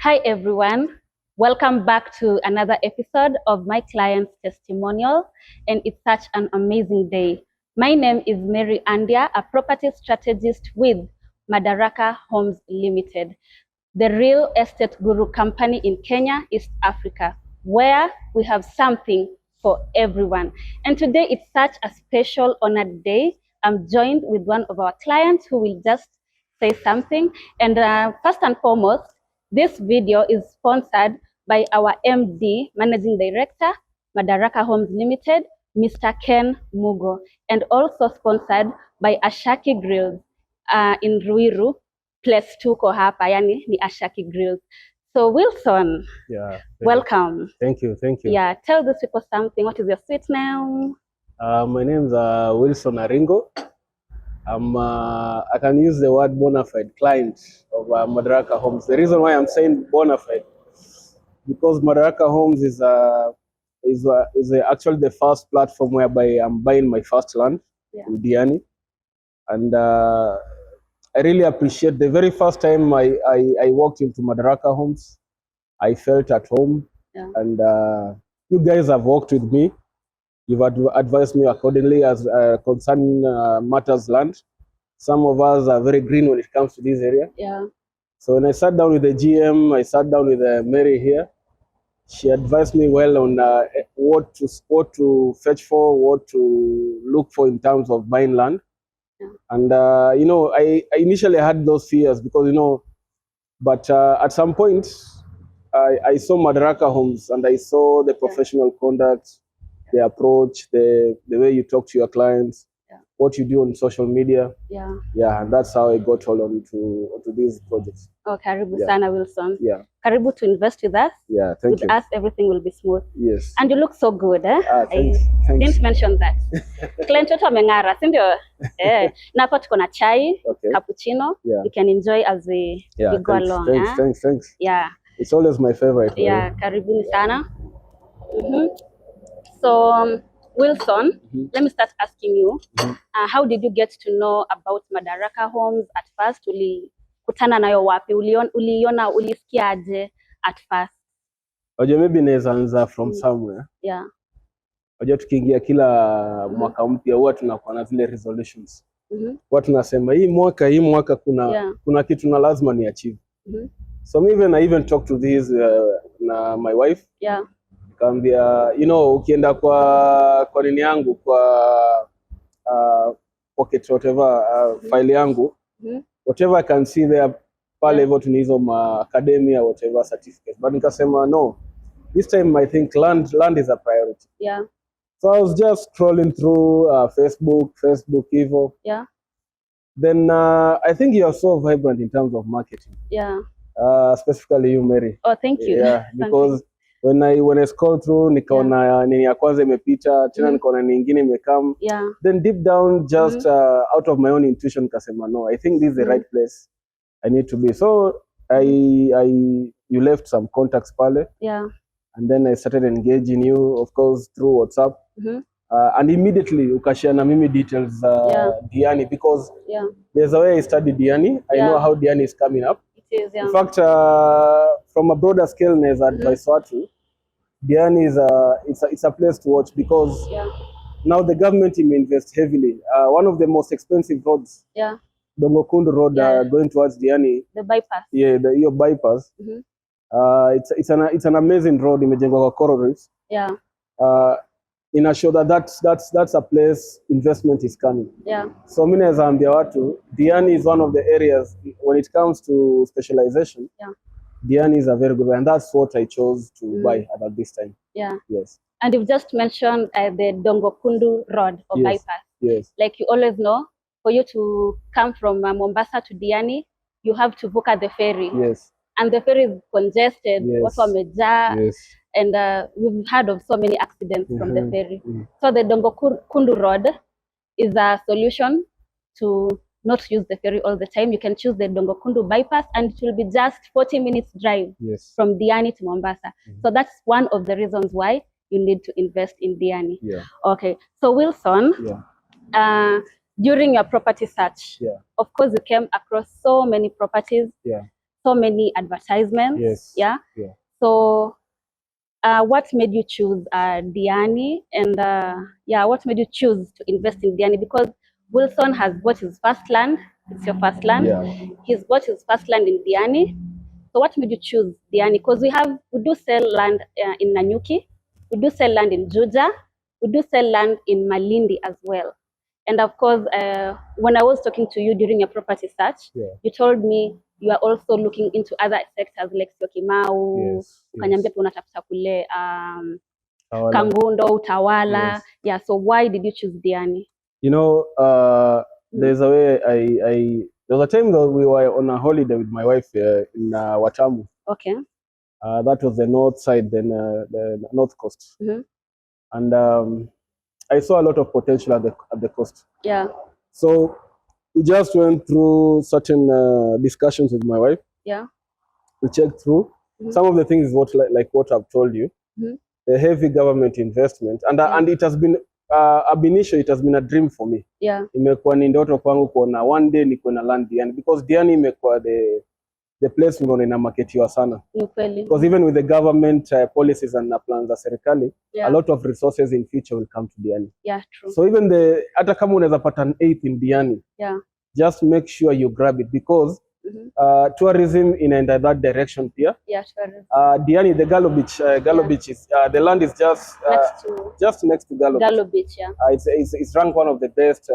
Hi everyone, welcome back to another episode of my client's testimonial, and it's such an amazing day. My name is Mary Andia, a property strategist with Madaraka Homes Limited, the real estate guru company in Kenya, East Africa, where we have something for everyone. And today it's such a special honored day. I'm joined with one of our clients who will just say something. And first and foremost, this video is sponsored by our MD, Managing Director, Madaraka Homes Limited, Mr. Ken Mugo, and also sponsored by Ashaki Grills in Ruiru, place tuko hapa, yani ni Ashaki Grills. So Wilson, welcome. Thank you. Yeah, tell these people something. What is your sweet name? My name is Wilson Aringo. I can use the word bona fide client of Madaraka Homes. The reason why I'm saying bona fide, because Madaraka Homes is actually the first platform whereby I'm buying my first land in Diani, and I really appreciate the very first time I walked into Madaraka Homes, I felt at home, and you guys have worked with me. You've advised me accordingly as concerning matters land. Some of us are very green when it comes to this area. Yeah. So when I sat down with the GM, I sat down with Mary here. She advised me well on what to fetch for, what to look for in terms of buying land. Yeah. And I initially had those fears because but at some point I saw Madaraka Homes and I saw the professional conduct, the approach, the way you talk to your clients, what you do on social media. Yeah, and that's how I got hold onto these projects. Oh, karibu sana, Wilson. Yeah. Karibu to invest with us. Yeah, thank you. With us, everything will be smooth. Yes. And you look so good, eh? Thanks. Didn't mention that. Client wetu ameng'ara, si ndio? Na hapa tuko na chai, cappuccino. You can enjoy as we go along. Thanks. Yeah. It's always my favorite. Yeah, karibuni sana. So, Wilson, let me start asking you, how did you get to know about Madaraka Homes at first? Ulikutana nayo wapi? Uliona, ulisikiaje at first? Oje, maybe naweza anza from somewhere. Yeah. Oje, tukiingia kila mwaka mpya huwa tunakuwa na zile resolutions. Huwa tunasema hii mwaka kuna kitu na lazima ni achieve. So I even talked to this na my wife. Yeah. Kaambia, ukienda kwa nini yangu kwa pocket whatever file yangu, whatever I can see there pale hivyo tunizo ma academia whatever certificate, but nikasema no, this time I think land is a priority. Yeah. So I was just scrolling through Facebook hivyo. Yeah. Then I think you are so vibrant in terms of marketing. Yeah. Specifically you, Mary. Oh, thank you. Yeah, because when I scroll through nikaona nini ya kwanza imepita tena nikaona nyingine imekam. Then deep down just out of my own intuition nikasema no, I think this is the right place I need to be. So you left some contacts pale. Yeah. And then I started engaging you, of course, through WhatsApp. And immediately ukashare na mimi details Diani, because there's a way I studied Diani. I know how Diani is coming up. It is, In fact, from a broader scale, naweza advise watu, Diani is it's a place to watch because now the government may invest heavily. One of the most expensive roads, Dongokundu Road, going towards Diani. The bypass. Yeah, your bypass. It's an amazing road. Imejengwa kwa coral reefs. Yeah. Inashow that's a place investment is coming. Yeah. So mimi naweza ambia watu, Diani is one of the areas when it comes to specialization. Yeah. Diani is a very good one, and that's what I chose to buy at this time. Yeah. Yes. And you've just mentioned the Dongokundu Road or bypass. Yes. Like you always know, for you to come from Mombasa to Diani, you have to book at the ferry. Yes. And the ferry is congested. Yes. Yes. And we've heard of so many accidents from the ferry. So the Dongokundu Road is a solution to not use the ferry all the time. You can choose the Dongokundu bypass and it will be just 40 minutes drive from Diani to Mombasa. So that's one of the reasons why you need to invest in Diani. Yeah. Okay. So Wilson, during your property search, of course you came across so many properties. Yeah. so many advertisements. Yes. Yeah. Yeah. So what made you choose Diani, and what made you choose to invest in Diani? Because Wilson has bought his first land. It's your first land. Yeah. He's bought his first land in Diani. So what made you choose Diani? Because we do sell land in Nanyuki, we do sell land in Juja, we do sell land in Malindi as well. And of course, when I was talking to you during your property search, you told me you are also looking into other sectors like Syokimau, ukaniambia pia unatafuta kule Kangundo, Utawala. Yes. Yeah, so why did you choose Diani? You know, there's a way there was a time that we were on a holiday with my wife in Watamu. Okay. That was the north side, then the north coast. And I saw a lot of potential at the coast. Yeah. So we just went through certain discussions with my wife. Yeah. We checked through some of the things what I've told you. The heavy government investment, and it has been ab initio, it has been a dream for me. Yeah. Imekuwa ni ndoto kwangu kuona one day niko na land Diani, because Diani imekuwa the place unaona inamarketiwa sana. Because even with the government policies and plans za serikali, a lot of resources in future will come to Diani. Yeah, true. So even hata kama unaweza pata an 8th in Diani, just make sure you grab it, because tourism inaenda that direction pia. Yeah, tourism. Diani, the Gallo Beach is the land is just next to Gallo Beach. Yeah. It's ranked one of the best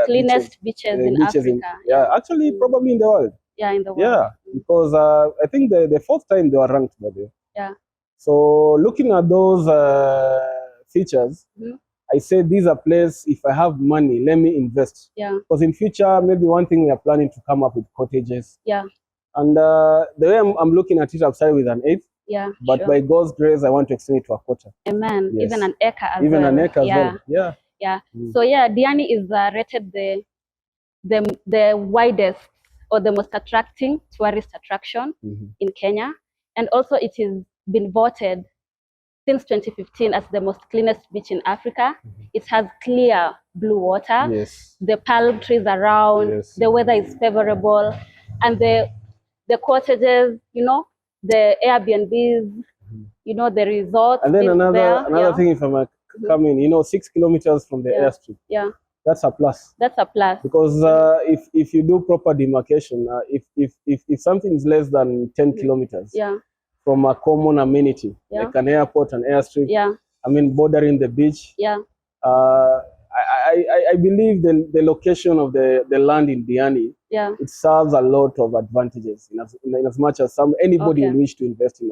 cleanest beaches in Africa. Actually probably in the world. Yeah, in the world. Yeah, because I think the fourth time they were ranked by the way. Yeah. So looking at those features, I said, these are places, if I have money, let me invest. Yeah. Because in future, maybe one thing we are planning to come up with cottages. Yeah. And the way I'm looking at it, I've started with an 8th. Yeah. But by God's grace, I want to extend it to a quarter. Amen. Yes. Even an acre as well. Even an acre as well. Yeah. Yeah. So yeah, Diani is rated the widest or the most attracting tourist attraction in Kenya. And also it has been voted since 2015 as the most cleanest beach in Africa. It has clear blue water. Yes. The palm trees around. Yes. The weather is favorable. And the cottages, you know, the Airbnbs, you know, the resorts. And then another thing, if I might come in, you know, 6 kilometers from the airstrip. Yeah. That's a plus. That's a plus. Because if you do proper demarcation, if something is less than 10 kilometers from a common amenity, like an airport, an airstrip, I mean, bordering the beach, I believe the location of the land in Diani, it serves a lot of advantages in as much as anybody will wish to invest in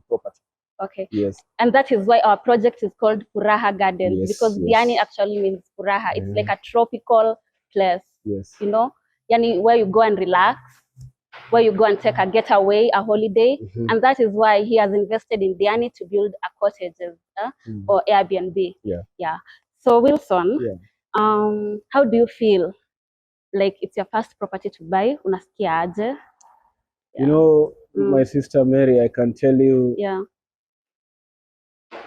property. Okay. Yes. And that is why our project is called Furaha Gardens, because Diani actually means Furaha. It's like a tropical place. Yes. You know, Yani, where you go and relax, where you go and take a getaway, a holiday. And that is why he has invested in Diani to build a cottages or Airbnb. Yeah. So Wilson, how do you feel? Like it's your first property to buy? Unasikia aje? You know, my sister Mary, I can tell you.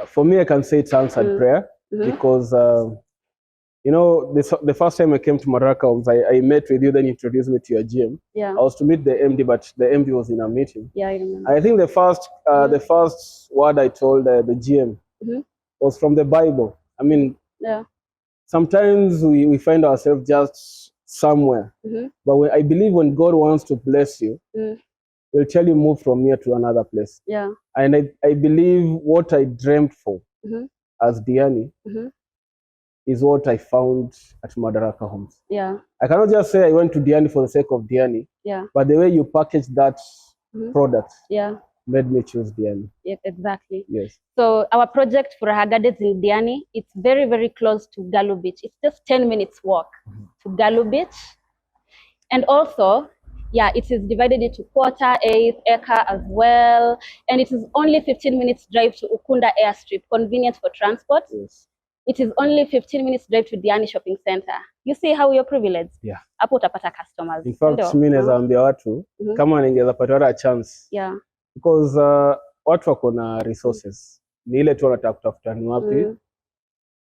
For me, I can say it's answered prayer, because, you know, the first time I came to Madaraka Homes, I met with you, then introduced me to your GM. I was to meet the MD, but the MD was in a meeting. Yeah, I remember. I think the first word I told the GM was from the Bible. I mean, sometimes we find ourselves just somewhere, but I believe when God wants to bless you, He'll tell you move from here to another place. Yeah. And I believe what I dreamt for as Diani is what I found at Madaraka Homes. Yeah. I cannot just say I went to Diani for the sake of Diani. Yeah. But the way you package that product made me choose Diani. Yeah, exactly. Yes. So our project for Gardens in Diani, it's very, very close to Gallo Beach. It's just 10 minutes walk to Gallo Beach. And also, it is divided into quarter, 8th, acre as well. And it is only 15 minutes drive to Ukunda Airstrip, convenient for transport. Yes. It is only 15 minutes drive to Diani Shopping Center. You see how you're privileged? Yeah. Hapo utapata customers. In fact, mimi naweza ambia watu kama ningeweza pata chance. Yeah. Because watu wako na resources. Ni ile tu wanataka kutafuta ni wapi.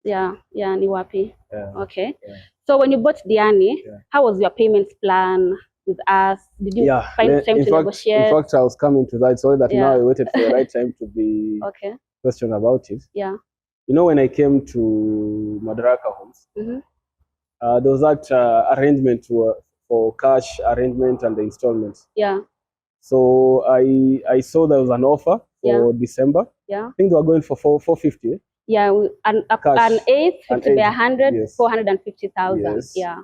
Yeah, ni wapi. Yeah. Okay. Yeah. So when you bought Diani, how was your payments plan? with us? Did you Yeah, find time to negotiate? In fact, I was coming to that. Sorry that Yeah. now I waited for the right time to be Okay. questioned about it. Yeah. You know, when I came to Madaraka Homes, Mm-hmm. There was that arrangement for cash arrangement and the installments. Yeah. So I saw there was an offer for December. Yeah. I think they were going for 450. Yeah, an 8, 50 by 100, yes. 450,000. Yes. Yeah.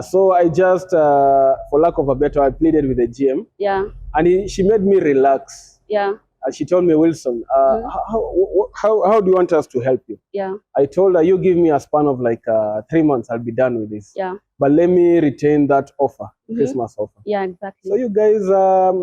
So I just, for lack of a better, I pleaded with the GM. Yeah. And she made me relax. Yeah. And she told me, Wilson, how do you want us to help you? Yeah. I told her, you give me a span of like 3 months, I'll be done with this. Yeah. But let me retain that offer, Christmas offer. Yeah, exactly. So you guys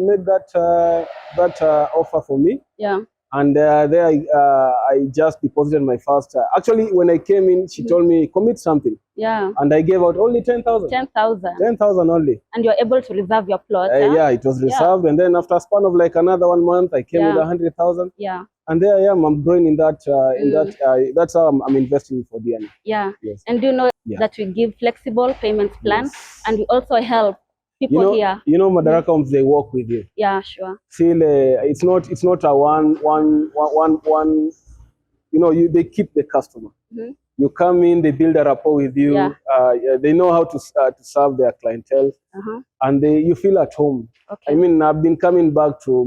made that offer for me. Yeah. And there I just deposited my first. Actually, when I came in, she told me, commit something. Yeah. And I gave out only 10,000. 10,000. 10,000 only. And you're able to reserve your plot. Yeah, it was reserved. And then after a span of like another 1 month, I came with 100,000. Yeah. And there I am. I'm growing in that. That's how I'm investing for Diani. Yeah. Yes. And do you know that we give flexible payments plans, and we also help people here. You know, Madaraka Homes, they work with you. Yeah, sure. Still, it's not a one. You know, they keep the customer. You come in, they build a rapport with you. Yeah. They know how to serve their clientele, and you feel at home. Okay. I mean, I've been coming back to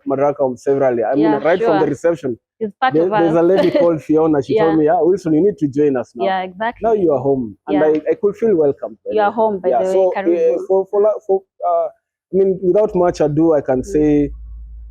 Madaraka Homes severally. I mean, right from the reception. There's a lady called Fiona. She told me, Wilson, you need to join us now. Yeah, exactly. Now you are home. And I could feel welcome. You are home, by the way. So, I mean, without much ado, I can say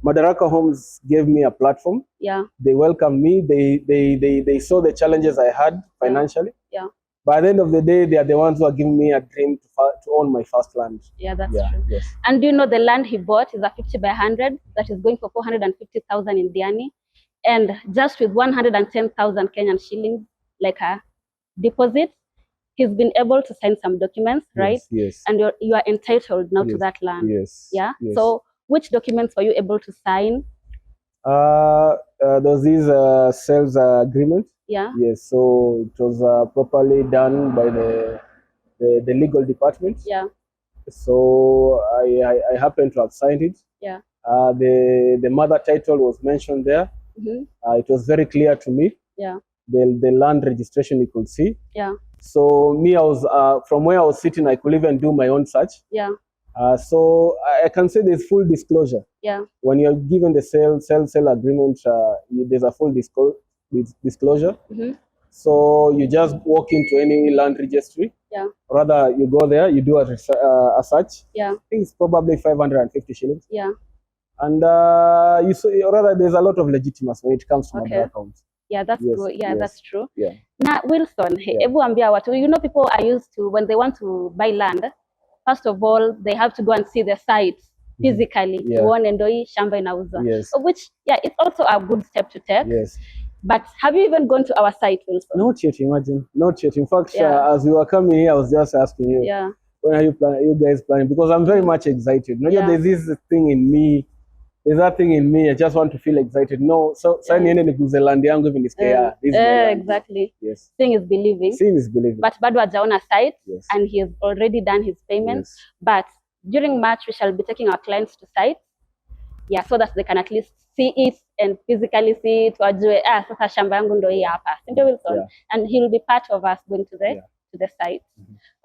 Madaraka Homes gave me a platform. Yeah. They welcomed me. They saw the challenges I had financially. Yeah. By the end of the day, they are the ones who are giving me a dream to own my first land. Yeah, that's true. Yes. And do you know the land he bought is a 50 by 100 that is going for 450,000 in Diani. And just with 110,000 Kenyan shillings, like a deposit, he's been able to sign some documents, right? Yes. And you are entitled now to that land. Yes. Yeah. Yes. So which documents were you able to sign? There's this sales agreement. Yeah. Yes. So it was properly done by the legal department. Yeah. So I happened to have signed it. Yeah. The mother title was mentioned there. It was very clear to me. Yeah. The land registration you could see. Yeah. So me, I was from where I was sitting, I could even do my own search. Yeah. So I can say there's full disclosure. Yeah. When you're given the sale agreement, there's a full disclosure. So you just walk into any land registry. Yeah. Rather, you go there, you do a search. Yeah. I think it's probably 550 shillings. Yeah. And rather, there's a lot of legitimacy when it comes to Madaraka Homes. Yeah, that's good. Yeah, that's true. Yeah. Now, Wilson, you know, people are used to, when they want to buy land, first of all, they have to go and see the site physically. Yes. Which, it's also a good step to take. Yes. But have you even gone to our site, Wilson? Not yet, imagine. Not yet. In fact, as we were coming here, I was just asking you, when are you guys planning? Because I'm very much excited. There's this thing in me. There's that thing in me. I just want to feel excited. No, so exactly. Yes. Seeing is believing. Seeing is believing. But bado hajaona site, and he has already done his payments. Yes. But during March, we shall be taking our clients to site. Yeah, so that they can at least see it and physically see it. Sasa shamba yangu ndo hii hapa. Wilson. And he will be part of us going to the site.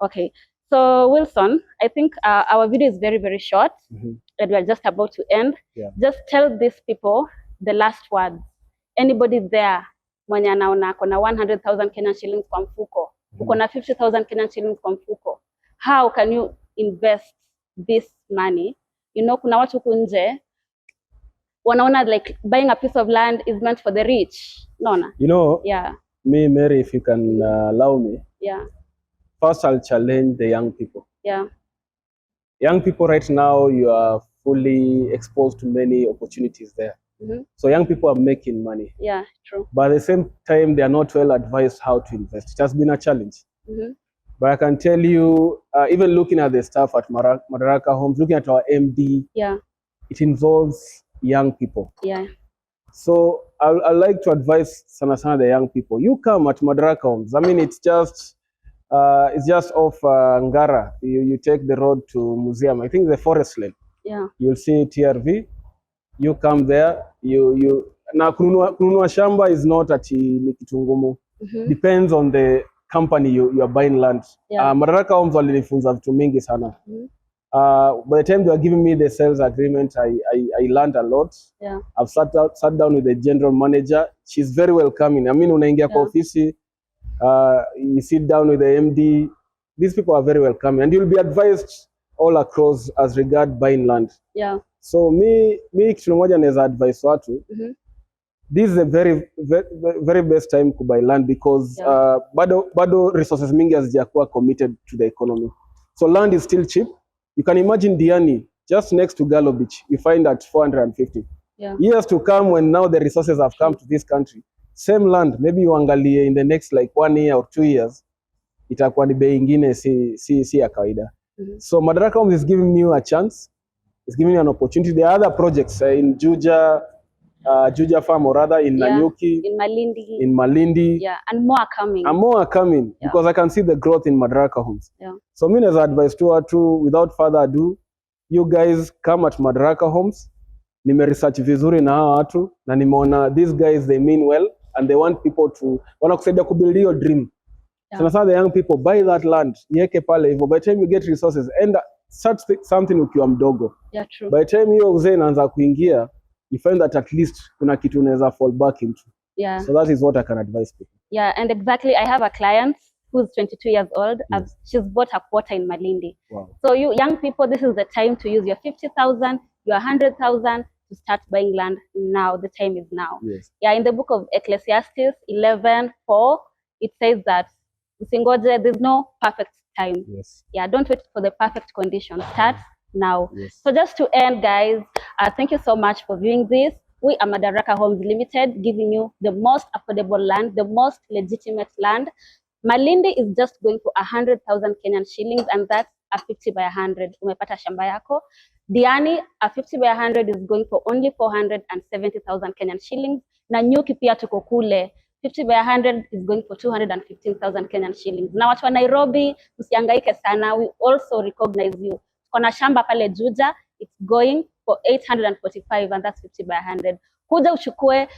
Okay. So Wilson, I think our video is very, very short, and we are just about to end. Just tell these people the last words. Anybody there, mwenye anaona kona 100,000 Kenyan shillings kwa mfuko, uko na 50,000 Kenyan shillings kwa mfuko, how can you invest this money? You know, kuna watu huku nje wanaona like buying a piece of land is meant for the rich. Nona. You know, me, Mary, if you can allow me. Yeah. First, I'll challenge the young people. Yeah. Young people right now, you are fully exposed to many opportunities there. So young people are making money. Yeah, true. But at the same time, they are not well advised how to invest. It has been a challenge. But I can tell you, even looking at the staff at Madaraka Homes, looking at our MD, it involves young people. Yeah. So I like to advise the young people. You come at Madaraka Homes. I mean, it's just It's just off Ngara. You take the road to museum. I think the forest lane. Yeah. You'll see TRV. You come there. Na kununua shamba is not ati ni kitu ngumu. Depends on the company you are buying land. Yeah. Madaraka Homes walinifunza vitu mingi sana. By the time they were giving me the sales agreement, I learned a lot. Yeah. I've sat down with the general manager. She's very welcoming. I mean, unaingia kwa ofisi, you sit down with the MD. These people are very welcoming, and you'll be advised all across as regard buying land. Yeah. So me kitu moja naweza advise watu. This is a very best time to buy land because bado resources mingi hazijakuwa committed to the economy. So land is still cheap. You can imagine Diani, just next to Galo Beach, you find at 450. Yeah. Years to come when now the resources have come to this country, same land, maybe uangalie in the next like 1 year or 2 years, itakuwa ni bei ingine si ya kawaida. So Madaraka Homes is giving you a chance. It's giving you an opportunity. There are other projects in Juja, Juja farm or rather in Nanyuki, in Malindi. Yeah, and more are coming. And more are coming because I can see the growth in Madaraka Homes. Yeah. So me as advice to watu, without further ado, you guys come at Madaraka Homes. Nime research vizuri na hawa watu na nimeona these guys they mean well and they want people to wanakusaidia kubuild your dream. So now the young people buy that land, niweke pale hivyo. By the time you get resources and start something ukiwa mdogo. Yeah, true. By the time hiyo uzee inaanza kuingia, you find that at least kuna kitu unaweza fall back into. Yeah. So that is what I can advise people. Yeah, and exactly, I have a client who's 22 years old. She's bought a quarter in Malindi. Wow. So you young people, this is the time to use your 50,000, your 100,000 to start buying land now. The time is now. Yes. Yeah, in the book of Ecclesiastes 11:4, it says that there's no perfect time. Yes. Yeah, don't wait for the perfect condition. Start now. Yes. So just to end, guys, thank you so much for viewing this. We are Madaraka Homes Limited, giving you the most affordable land, the most legitimate land. Malindi is just going for 100,000 Kenyan shillings, and that's a 50 by 100. Umepata shamba yako. Diani, a 50 by 100 is going for only 470,000 Kenyan shillings. Nanyuki pia tuko kule. 50 by 100 is going for 215,000 Kenyan shillings. Na watu wa Nairobi, usihangaike sana. We also recognize you. Kuna shamba pale Juja, it's going for 845, and that's 50 by 100. Kuja uchukue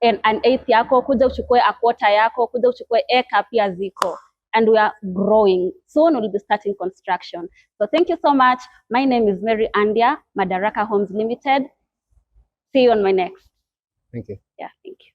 an eighth yako, kuja uchukue a quarter yako, kuja uchukue eka pia ziko. And we are growing. Soon we'll be starting construction. So thank you so much. My name is Mary Andia, Madaraka Homes Limited. See you on my next. Thank you. Yeah, thank you.